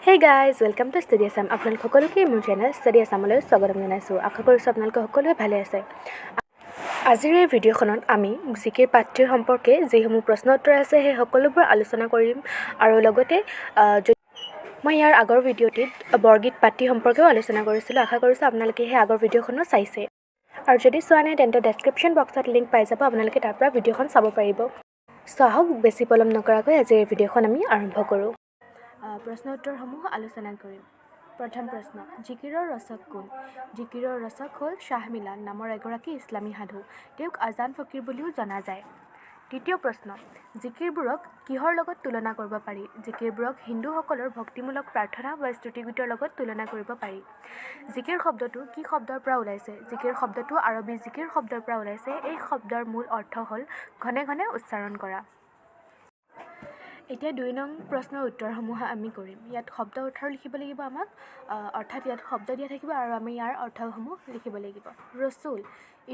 Hey guys, welcome to Study Assam. আপোনালোক সকলোকে মোৰ চেনেল Study Assamলৈ স্বাগতম জনাইছোঁ। আশা কৰিছোঁ আপোনালোকে সকলোৱে ভালে আছে। আজিৰ এই ভিডিঅ'খনত আমি জিকিৰ পাঠ্যৰ সম্পৰ্কে যিসমূহ প্ৰশ্ন উত্তৰ আছে সেই সকলোবোৰ আলোচনা কৰিম আৰু লগতে মই ইয়াৰ আগৰ ভিডিঅ'টিত বৰগীত পাঠ্য সম্পৰ্কেও আলোচনা কৰিছিলোঁ। আশা কৰিছোঁ আপোনালোকে সেই আগৰ ভিডিঅ'খনো চাইছে। আৰু যদি চোৱা নাই তেন্তে ডেছক্ৰিপশ্যন বক্সত লিংক পাই যাব, আপোনালোকে তাৰ পৰা ভিডিঅ'খন চাব পাৰিব। চাওক, বেছি পলম নকৰাকৈ আজিৰ এই ভিডিঅ'খন আমি আৰম্ভ কৰোঁ। প্ৰশ্ন উত্তৰসমূহ আলোচনা কৰিম। প্ৰথম প্ৰশ্ন, জিকিৰৰ ৰচক কোন? জিকিৰৰ ৰচক হ'ল শ্বাহ মিলান নামৰ এগৰাকী ইছলামী সাধু। তেওঁক আজান ফকীৰ বুলিও জনা যায়। দ্বিতীয় প্ৰশ্ন, জিকিৰবোৰক কিহৰ লগত তুলনা কৰিব পাৰি? জিকিৰবোৰক হিন্দুসকলৰ ভক্তিমূলক প্ৰাৰ্থনা বা স্তুতিগীতৰ লগত তুলনা কৰিব পাৰি। জিকিৰ শব্দটো কি শব্দৰ পৰা ওলাইছে? জিকিৰ শব্দটো আৰবী জিকিৰ শব্দৰ পৰা ওলাইছে। এই শব্দৰ মূল অৰ্থ হ'ল ঘনে ঘনে উচ্চাৰণ কৰা। এতিয়া 2 নং প্ৰশ্নৰ উত্তৰসমূহ আমি কৰিম। ইয়াত শব্দ উত্তৰ লিখিব লাগিব আমাক, অৰ্থাৎ ইয়াত শব্দ দিয়া থাকিব আৰু আমি ইয়াৰ অৰ্থসমূহ লিখিব লাগিব। ৰচুল,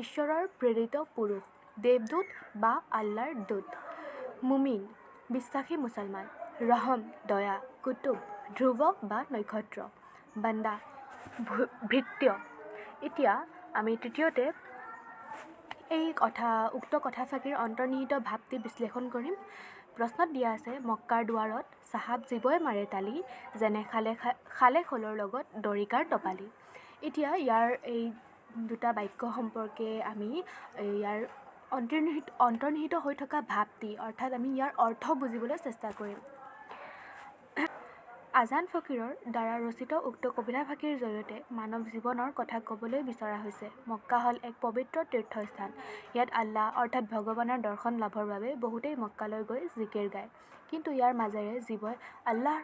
ঈশ্বৰৰ প্ৰেৰিত পুৰুষ, দেৱদূত বা আল্লাহৰ দূত। মুমিন, বিশ্বাসী মুছলমান। ৰহম, দয়া। কুতুব, ধ্ৰুৱ বা নক্ষত্ৰ। বান্দা, ভৃত্য। এতিয়া আমি তৃতীয়তে এই উক্ত কথাফাকিৰ অন্তৰ্নিহিত ভাৱটি বিশ্লেষণ কৰিম। প্ৰশ্নত দিয়া আছে, মক্কাৰ দুৱাৰত চাহাব জীৱই মাৰে তালি, যেনে খালে খোলৰ লগত দৰিকাৰ টপালি। এতিয়া ইয়াৰ এই দুটা বাক্য সম্পৰ্কে আমি ইয়াৰ অন্তৰ্নিহিত হৈ থকা ভাৱটি, অৰ্থাৎ আমি ইয়াৰ অৰ্থ বুজিবলৈ চেষ্টা কৰিম। আজান ফকীৰৰ দ্বাৰা ৰচিত উক্ত কবিতাফাঁকিৰ জৰিয়তে মানৱ জীৱনৰ কথা ক'বলৈ বিচৰা হৈছে। মক্কা হ'ল এক পবিত্ৰ তীৰ্থস্থান। ইয়াত আল্লাহ অৰ্থাৎ ভগৱানৰ দৰ্শন লাভৰ বাবে বহুতেই মক্কালৈ গৈ জিকিৰ গায়। কিন্তু ইয়াৰ মাজেৰে জীৱই আল্লাহৰ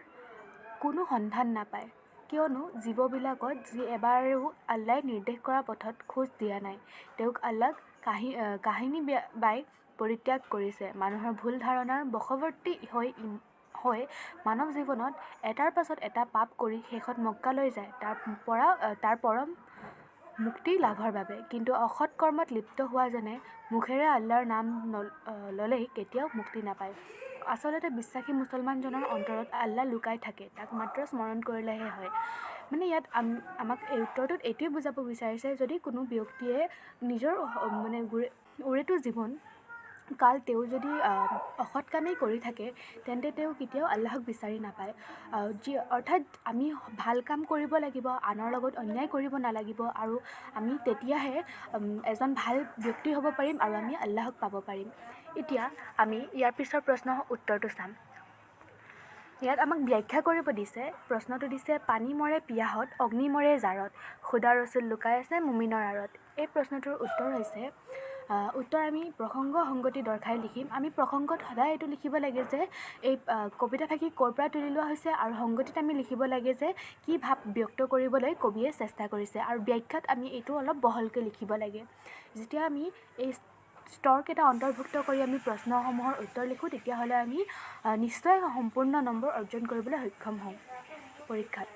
কোনো সন্ধান নাপায়, কিয়নো জীৱবিলাকত যি এবাৰো আল্লাহে নিৰ্দেশ কৰা পথত খোজ দিয়া নাই। তেওঁক আল্লাহ কাহিনী বাই পৰিত্যাগ কৰিছে। মানুহৰ ভুল ধাৰণাৰ বশৱৰ্তী হৈ মানৱ জীৱনত এটাৰ পাছত এটা পাপ কৰি শেষত মক্কালৈ যায় তাৰ পৰম মুক্তি লাভৰ বাবে। কিন্তু অসৎ কৰ্মত লিপ্ত হোৱাজনে মুখেৰে আল্লাহৰ নাম ল'লেই কেতিয়াও মুক্তি নাপায়। আচলতে বিশ্বাসী মুছলমানজনৰ অন্তৰত আল্লাহ লুকাই থাকে, তাক মাত্ৰ স্মৰণ কৰিলেহে হয়। মানে ইয়াত আমাক এই উত্তৰটোত এইটোৱে বুজাব বিচাৰিছে, যদি কোনো ব্যক্তিয়ে নিজৰ উৰেটো জীৱন কাল তেওঁ যদি অসৎ কামেই কৰি থাকে, তেন্তে তেওঁ কেতিয়াও আল্লাহক বিচাৰি নাপায়। অৰ্থাৎ আমি ভাল কাম কৰিব লাগিব, আনৰ লগত অন্যায় কৰিব নালাগিব, আৰু আমি তেতিয়াহে এজন ভাল ব্যক্তি হ'ব পাৰিম আৰু আমি আল্লাহক পাব পাৰিম। এতিয়া আমি ইয়াৰ পিছৰ প্ৰশ্নৰ উত্তৰটো চাম। ইয়াত আমাক ব্যাখ্যা কৰিব দিছে। প্ৰশ্নটো দিছে, পানী মৰে পিয়াহত, অগ্নি মৰে জাৰত, খুদা ৰচুল লুকাই আছে মুমিনৰ আঁৰত। এই প্ৰশ্নটোৰ উত্তৰ হৈছে, আমি প্ৰসংগ সংগতি দৰ্শাই লিখিম। আমি প্ৰসংগত সদায় এইটো লিখিব লাগে যে এই কবিতাফাঁকি ক'ৰ পৰা তুলি লোৱা হৈছে, আৰু সংগতিত আমি লিখিব লাগে যে কি ভাৱ ব্যক্ত কৰিবলৈ কবিয়ে চেষ্টা কৰিছে, আৰু ব্যাখ্যাত আমি এইটো অলপ বহলকৈ লিখিব লাগে। যেতিয়া আমি এই স্তৰকেইটা অন্তৰ্ভুক্ত কৰি আমি প্ৰশ্নসমূহৰ উত্তৰ লিখোঁ, তেতিয়াহ'লে আমি নিশ্চয় সম্পূৰ্ণ নম্বৰ অৰ্জন কৰিবলৈ সক্ষম হওঁ পৰীক্ষাত।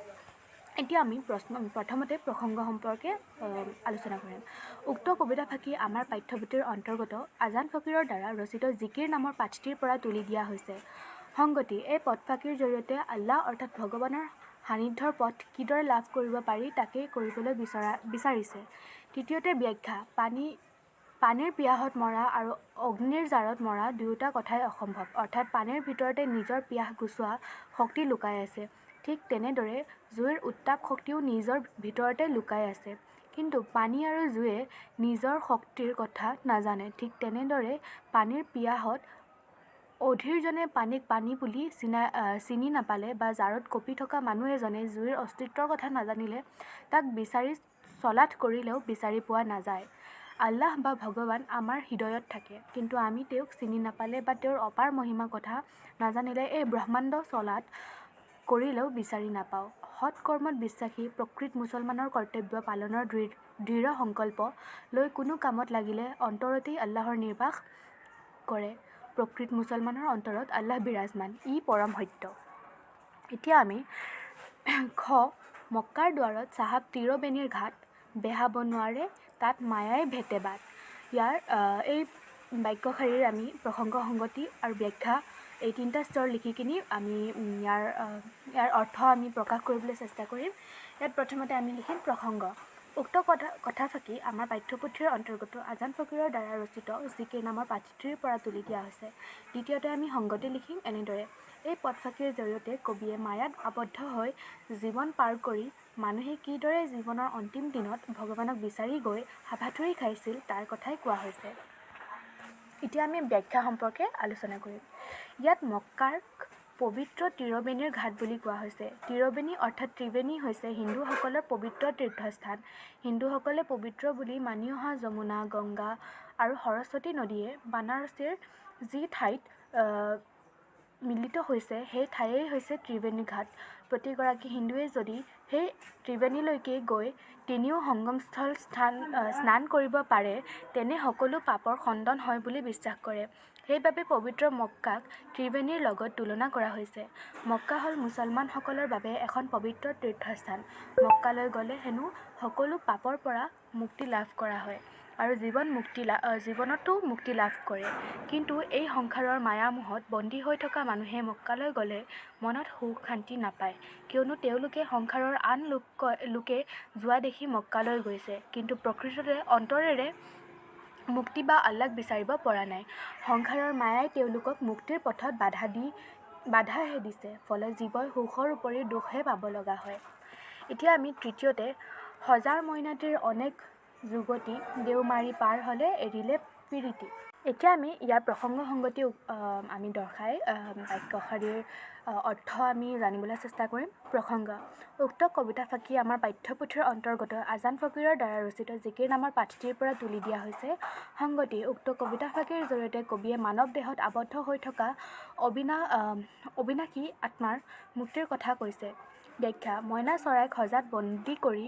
এতিয়া আমি প্ৰথমতে প্ৰসংগ সম্পৰ্কে আলোচনা কৰিম। উক্ত কবিতাফাঁকি আমাৰ পাঠ্যপুথিৰ অন্তৰ্গত আজান ফকীৰৰ দ্বাৰা ৰচিত জিকিৰ নামৰ পাঠটিৰ পৰা তুলি দিয়া হৈছে। সংগতি, এই পদফাঁকিৰ জৰিয়তে আল্লাহ অৰ্থাৎ ভগৱানৰ সান্নিধ্যৰ পথ কিদৰে লাভ কৰিব পাৰি তাকেই কৰিবলৈ বিচাৰিছে। তৃতীয়তে ব্যাখ্যা, পানীৰ পিয়াহত মৰা আৰু অগ্নিৰ জাৰত মৰা দুয়োটা কথাই অসম্ভৱ। অৰ্থাৎ পানীৰ ভিতৰতে নিজৰ পিয়াহ গুচোৱা শক্তি লুকাই আছে। ঠিক তেনেদৰে জুইৰ উত্তাপ শক্তিও নিজৰ ভিতৰতে লুকাই আছে। কিন্তু পানী আৰু জুয়ে নিজৰ শক্তিৰ কথা নাজানে। ঠিক তেনেদৰে পানীৰ পিয়াহত অধীৰজনে পানীক পানী বুলি চিনি নাপালে, বা জাৰত কঁপি থকা মানুহ এজনে জুইৰ অস্তিত্বৰ কথা নাজানিলে, তাক বিচাৰি চলাথ কৰিলেও বিচাৰি পোৱা নাযায়। আল্লাহ বা ভগৱান আমাৰ হৃদয়ত থাকে, কিন্তু আমি তেওঁক চিনি নাপালে বা তেওঁৰ অপাৰ মহিমা কথা নাজানিলে এই ব্ৰহ্মাণ্ড চলাথ কৰিলেও বিচাৰি নাপাওঁ। সৎ কৰ্মত বিশ্বাসী প্ৰকৃত মুছলমানৰ কৰ্তব্য পালনৰ দৃঢ় সংকল্প লৈ কোনো কামত লাগিলে অন্তৰতেই আল্লাহৰ নিৰ্বাস কৰে। প্ৰকৃত মুছলমানৰ অন্তৰত আল্লাহ বিৰাজমান, ই পৰম সত্য। এতিয়া আমি খ, মক্কাৰ দুৱাৰত চাহাব তিৰবেণীৰ ঘাট, বেহাব নোৱাৰে তাত মায়াই ভেটে বাট। ইয়াৰ এই বাক্যশাৰীৰ আমি প্ৰসংগ সংগতি আৰু ব্যাখ্যা এই তিনিটা স্তৰ লিখি কিনি আমি ইয়াৰ অৰ্থ আমি প্ৰকাশ কৰিবলৈ চেষ্টা কৰিম। ইয়াত প্ৰথমতে আমি লিখিম প্ৰসংগ। উক্ত কথাফাকি আমাৰ পাঠ্যপুথিৰ অন্তৰ্গত আজান ফকীৰৰ দ্বাৰা ৰচিত জিকিৰ নামৰ পাঠটিৰ পৰা তুলি দিয়া হৈছে। দ্বিতীয়তে আমি সংগতি লিখিম এনেদৰে: এই পদফাকিৰ জৰিয়তে কবিয়ে মায়াত আবদ্ধ হৈ জীৱন পাৰ কৰি মানুহে কিদৰে জীৱনৰ অন্তিম দিনত ভগৱানক বিচাৰি গৈ হাবাথুৰি খাইছিল তাৰ কথাই কোৱা হৈছে। এতিয়া আমি ব্যাখ্যা সম্পৰ্কে আলোচনা কৰিম। ইয়াত মক্কাক পবিত্ৰ ত্ৰিবেণীৰ ঘাট বুলি কোৱা হৈছে। ত্ৰিবেণী অৰ্থাৎ ত্ৰিবেণী হৈছে হিন্দুসকলৰ পবিত্ৰ তীৰ্থস্থান। হিন্দুসকলে পবিত্ৰ বুলি মানি অহা যমুনা, গংগা আৰু সৰস্বতী নদীয়ে বাৰাণসীৰ যি ঠাইত মিলিত হৈছে সেই ঠায়েই হৈছে ত্ৰিবেণী ঘাট। প্ৰতিগৰাকী হিন্দুৱে যদি সেই ত্ৰিবেণীলৈকে গৈ তিনিও সংগমস্থল স্নান কৰিব পাৰে তেনে সকলো পাপৰ খণ্ডন হয় বুলি বিশ্বাস কৰে। সেইবাবে পবিত্ৰ মক্কাক ত্ৰিবেণীৰ লগত তুলনা কৰা হৈছে। মক্কা হ'ল মুছলমানসকলৰ বাবে এখন পবিত্ৰ তীৰ্থস্থান। মক্কালৈ গ'লে হেনো সকলো পাপৰ পৰা মুক্তি লাভ কৰা হয় আৰু জীৱনতো মুক্তি লাভ কৰে। কিন্তু এই সংসাৰৰ মায়ামোহত বন্দী হৈ থকা মানুহে মক্কালৈ গ'লে মনত সুখ শান্তি নাপায়, কিয়নো তেওঁলোকে সংসাৰৰ আন লোকে যোৱা দেখি মক্কালৈ গৈছে, কিন্তু প্ৰকৃততে অন্তৰেৰে মুক্তি বা আল্লাক বিচাৰিব পৰা নাই। সংসাৰৰ মায়াই তেওঁলোকক মুক্তিৰ পথত বাধাহে দিছে, ফলত জীৱই সুখৰ উপৰি দুখহে পাব লগা হয়। এতিয়া আমি তৃতীয়তে সজাৰ মইনাটিৰ অনেক যুগতি দেওমাৰি পাৰ হ'লে এৰিলে প্ৰীতি। এতিয়া আমি ইয়াৰ প্ৰসংগ সংগতি আমি দৰ্শাই বাক্যশাৰীৰ অৰ্থ আমি জানিবলৈ চেষ্টা কৰিম। প্ৰসংগ: উক্ত কবিতাফাকি আমাৰ পাঠ্যপুথিৰ অন্তৰ্গত আজান ফকীৰৰ দ্বাৰা ৰচিত জিকিৰ নামৰ পাঠটিৰ পৰা তুলি দিয়া হৈছে। সংগতি: উক্ত কবিতাফাকিৰ জৰিয়তে কবিয়ে মানৱ দেহত আবদ্ধ হৈ থকা অবিনাশী আত্মাৰ মুক্তিৰ কথা কৈছে। ব্যাখ্যা: মইনা চৰাইক সজাত বন্দী কৰি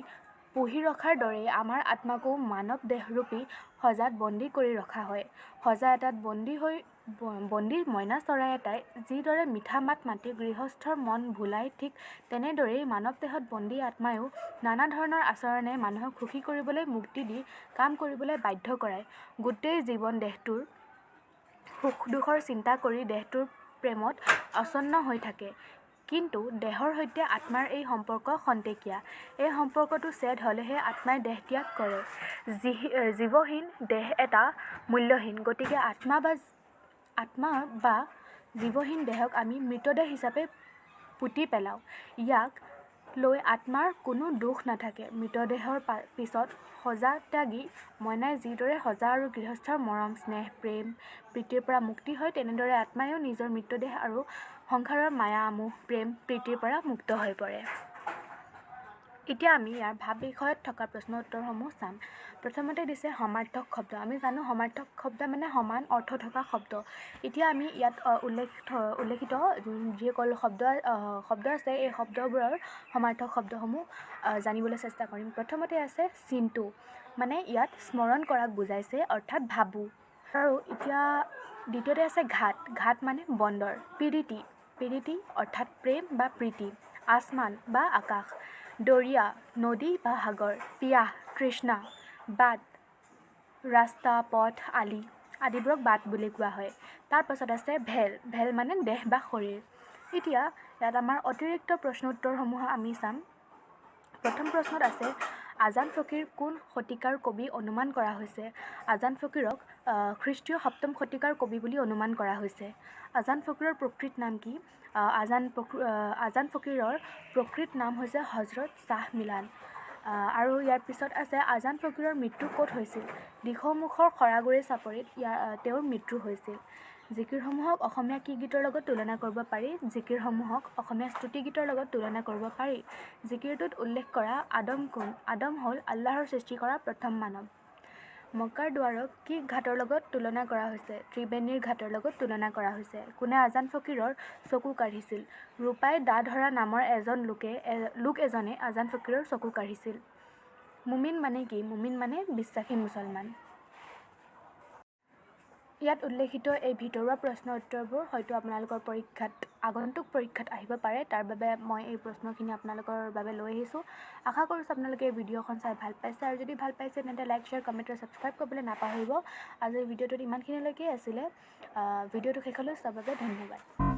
পুহি ৰখাৰ দৰেই আমাৰ আত্মাকো মানৱ দেহৰূপী সজাত বন্দী কৰি ৰখা হয়। সজা এটাত বন্দী মইনা চৰাই এটাই যিদৰে মিঠা মাত মাতি গৃহস্থৰ মন ভুলায়, ঠিক তেনেদৰেই মানৱ দেহত বন্দী আত্মায়ো নানা ধৰণৰ আচৰণে মানুহক সুখী কৰিবলৈ মুক্তি দি কাম কৰিবলৈ বাধ্য কৰায়। গোটেই জীৱন দেহটোৰ সুখ দুখৰ চিন্তা কৰি দেহটোৰ প্ৰেমত আচ্ছন্ন হৈ থাকে। কিন্তু দেহৰ সৈতে আত্মাৰ এই সম্পৰ্ক খন্তেকীয়া। এই সম্পৰ্কটো ছেদ হ'লেহে আত্মাই দেহ ত্যাগ কৰে। জীৱহীন দেহ এটা মূল্যহীন, গতিকে আত্মা বা জীৱহীন দেহক আমি মৃতদেহ হিচাপে পুতি পেলাওঁ। ইয়াক লৈ আত্মাৰ কোনো দুখ নাথাকে। মৃতদেহৰ পিছত সজা ত্যাগী মইনাই যিদৰে সজা আৰু গৃহস্থৰ মৰম স্নেহ প্ৰেম প্ৰীতিৰ পৰা মুক্তি হয়, তেনেদৰে আত্মায়ো নিজৰ মৃতদেহ আৰু সংসাৰৰ মায়া মোহ প্ৰেম প্ৰীতিৰ পৰা মুক্ত হৈ পৰে। এতিয়া আমি ইয়াৰ ভাৱ বিষয়ত থকা প্ৰশ্ন উত্তৰসমূহ চাম। প্ৰথমতে দিছে সমাৰ্থক শব্দ। আমি জানো সমাৰ্থক শব্দ মানে সমান অৰ্থ থকা শব্দ। এতিয়া আমি ইয়াত উল্লেখিত যিসকল শব্দ আছে এই শব্দবোৰৰ সমাৰ্থক শব্দসমূহ জানিবলৈ চেষ্টা কৰিম। প্ৰথমতে আছে চিন্তু, মানে ইয়াত স্মৰণ কৰাক বুজাইছে, অৰ্থাৎ ভাবোঁ। আৰু এতিয়া দ্বিতীয়তে আছে ঘাট। ঘাট মানে বন্দৰ। প্ৰীতি অৰ্থাৎ প্ৰেম বা প্ৰীতি। আসমান বা আকাশ। দৰিয়া নদী বা সাগৰ। পিয়াহ তৃষ্ণা। বাট ৰাস্তা পথ আদিবোৰক বাট বুলি কোৱা হয়। তাৰ পাছত আছে ভেল মানে দেহ বা শৰীৰ। এতিয়া ইয়াত আমাৰ অতিৰিক্ত প্ৰশ্ন উত্তৰসমূহ আমি চাম। প্ৰথম প্ৰশ্নত আছে আজান ফকীৰ কোন শতিকাৰ কবি অনুমান কৰা হৈছে? আজান ফকীৰক খ্ৰীষ্টীয় ৭ম শতিকাৰ কবি বুলি অনুমান কৰা হৈছে। আজান ফকীৰৰ প্ৰকৃত নাম কি? আজান ফকীৰৰ প্ৰকৃত নাম হৈছে হজৰত শ্বাহ মিলান। আৰু ইয়াৰ পিছত আছে আজান ফকীৰৰ মৃত্যু ক'ত হৈছিল? দিখৌমুখৰ খৰাগুৰি চাপৰিত তেওঁৰ মৃত্যু হৈছিল। জিকিৰসমূহক অসমীয়া কি গীতৰ লগত তুলনা কৰিব পাৰি? জিকিৰসমূহক অসমীয়া স্তুতি গীতৰ লগত তুলনা কৰিব পাৰি। জিকিৰটোত উল্লেখ কৰা আদম কোন? আদম হ'ল আল্লাহৰ সৃষ্টি কৰা প্ৰথম মানৱ। মক্কাৰ দুৱাৰক কি ঘাটৰ লগত তুলনা কৰা হৈছে? ত্ৰিবেণীৰ ঘাটৰ লগত তুলনা কৰা হৈছে। কোনে আজান ফকীৰৰ চকু কাঢ়িছিল? ৰূপাই দা ধৰা নামৰ লোক এজনে আজান ফকীৰৰ চকু কাঢ়িছিল। মুমিন মানে কি? মুমিন মানে বিশ্বাসী মুছলমান। ইয়াত উল্লেখিত এই ভিতৰুৱা প্ৰশ্ন উত্তৰবোৰ হয়তো আপোনালোকৰ আগন্তুক পৰীক্ষাত আহিব পাৰে। তাৰ বাবে মই এই প্ৰশ্নখিনি আপোনালোকৰ বাবে লৈ আহিছোঁ। আশা কৰিছোঁ আপোনালোকে এই ভিডিঅ'খন চাই ভাল পাইছে, আৰু যদি ভাল পাইছে তেন্তে লাইক, শ্বেয়াৰ, কমেণ্ট আৰু ছাবস্ক্ৰাইব কৰিবলৈ নাপাহৰিব। আজিৰ ভিডিঅ'টোত ইমানখিনিলৈকে আছিলে। ভিডিঅ'টো শেষলৈ চোৱাৰ বাবে ধন্যবাদ।